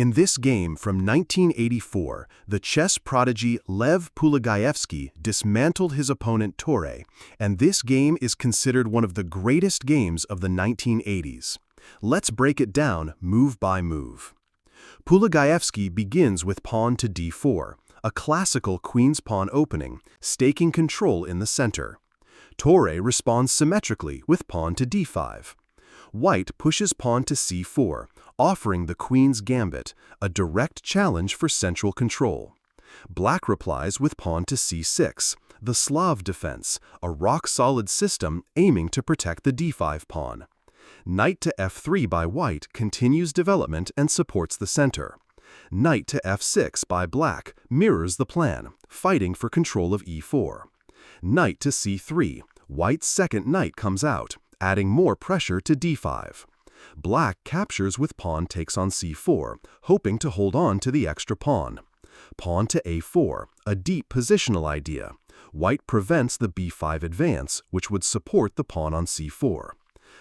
In this game from 1984, the chess prodigy Lev Polugaevsky dismantled his opponent Torre, and this game is considered one of the greatest games of the 1980s. Let's break it down move by move. Polugaevsky begins with pawn to d4, a classical queen's pawn opening, staking control in the center. Torre responds symmetrically with pawn to d5. White pushes pawn to c4, offering the queen's gambit, a direct challenge for central control. Black replies with pawn to c6, the Slav defense, a rock-solid system aiming to protect the d5 pawn. Knight to f3 by white continues development and supports the center. Knight to f6 by black mirrors the plan, fighting for control of e4. Knight to c3, white's second knight comes out, adding more pressure to d5. Black captures with pawn takes on c4, hoping to hold on to the extra pawn. Pawn to a4, a deep positional idea. White prevents the b5 advance, which would support the pawn on c4.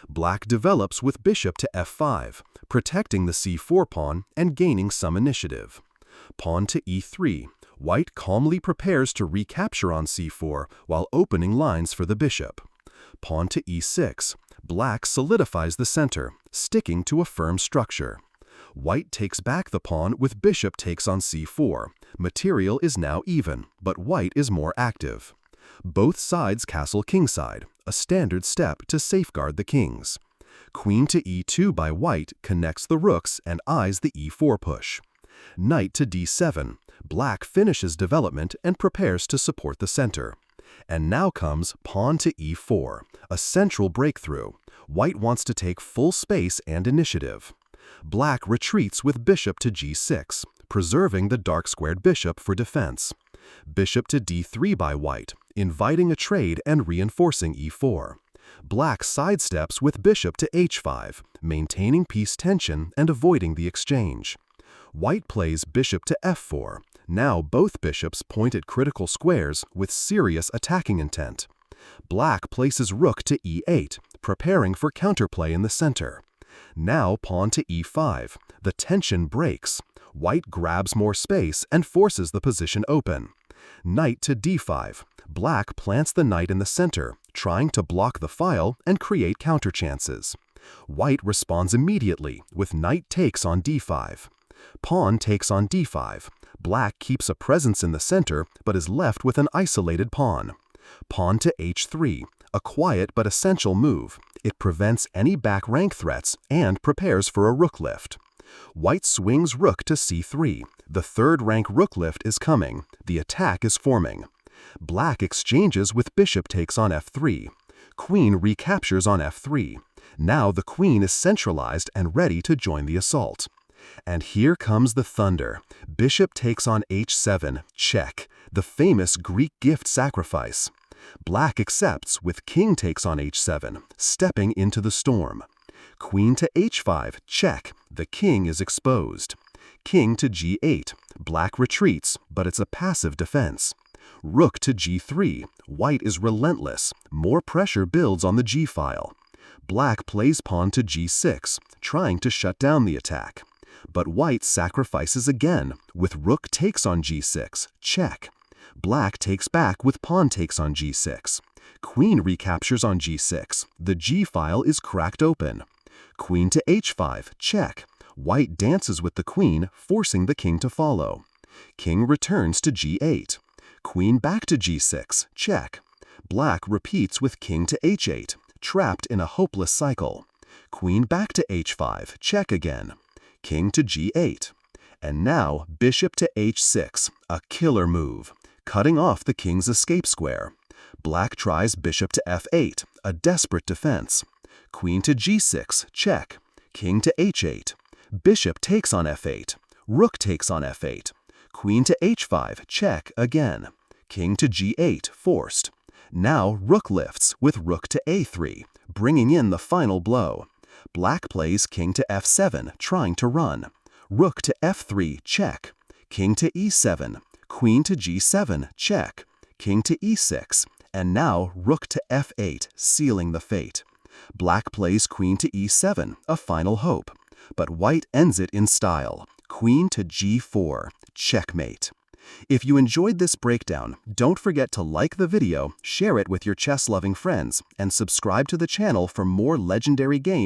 Black develops with bishop to f5, protecting the c4 pawn and gaining some initiative. Pawn to e3, white calmly prepares to recapture on c4 while opening lines for the bishop. Pawn to e6, black solidifies the center, sticking to a firm structure. White takes back the pawn with bishop takes on c4. Material is now even, but white is more active. Both sides castle kingside, a standard step to safeguard the kings. Queen to e2 by white connects the rooks and eyes the e4 push. Knight to d7, black finishes development and prepares to support the center. And now comes pawn to e4, a central breakthrough. White wants to take full space and initiative. Black retreats with bishop to g6, preserving the dark-squared bishop for defense. Bishop to d3 by white, inviting a trade and reinforcing e4. Black sidesteps with bishop to h5, maintaining piece tension and avoiding the exchange. White plays bishop to f4. Now both bishops point at critical squares with serious attacking intent. Black places rook to e8, preparing for counterplay in the center. Now pawn to e5. The tension breaks. White grabs more space and forces the position open. Knight to d5. Black plants the knight in the center, trying to block the file and create counterchances. White responds immediately with knight takes on d5. Pawn takes on d5. Black keeps a presence in the center but is left with an isolated pawn. Pawn to h3, a quiet but essential move. It prevents any back rank threats and prepares for a rook lift. White swings rook to c3. The third rank rook lift is coming. The attack is forming. Black exchanges with bishop takes on f3. Queen recaptures on f3. Now the queen is centralized and ready to join the assault. And here comes the thunder. Bishop takes on h7, check, the famous Greek gift sacrifice. Black accepts with king takes on h7, stepping into the storm. Queen to h5, check, the king is exposed. King to g8, black retreats, but it's a passive defense. Rook to g3, white is relentless, more pressure builds on the g-file. Black plays pawn to g6, trying to shut down the attack. But white sacrifices again, with rook takes on g6, check. Black takes back with pawn takes on g6. Queen recaptures on g6. The g-file is cracked open. Queen to h5, check. White dances with the queen, forcing the king to follow. King returns to g8. Queen back to g6, check. Black repeats with king to h8, trapped in a hopeless cycle. Queen back to h5, check again. King to g8. And now bishop to h6, a killer move, cutting off the king's escape square. Black tries bishop to f8, a desperate defense. Queen to g6, check. King to h8. Bishop takes on f8. Rook takes on f8. Queen to h5, check again. King to g8, forced. Now rook lifts with rook to a3, bringing in the final blow. Black plays king to f7, trying to run. Rook to f3, check. King to e7. Queen to g7, check. King to e6. And now rook to f8, sealing the fate. Black plays queen to e7, a final hope. But white ends it in style. queen to g4, checkmate. If you enjoyed this breakdown, don't forget to like the video, share it with your chess-loving friends, and subscribe to the channel for more legendary games.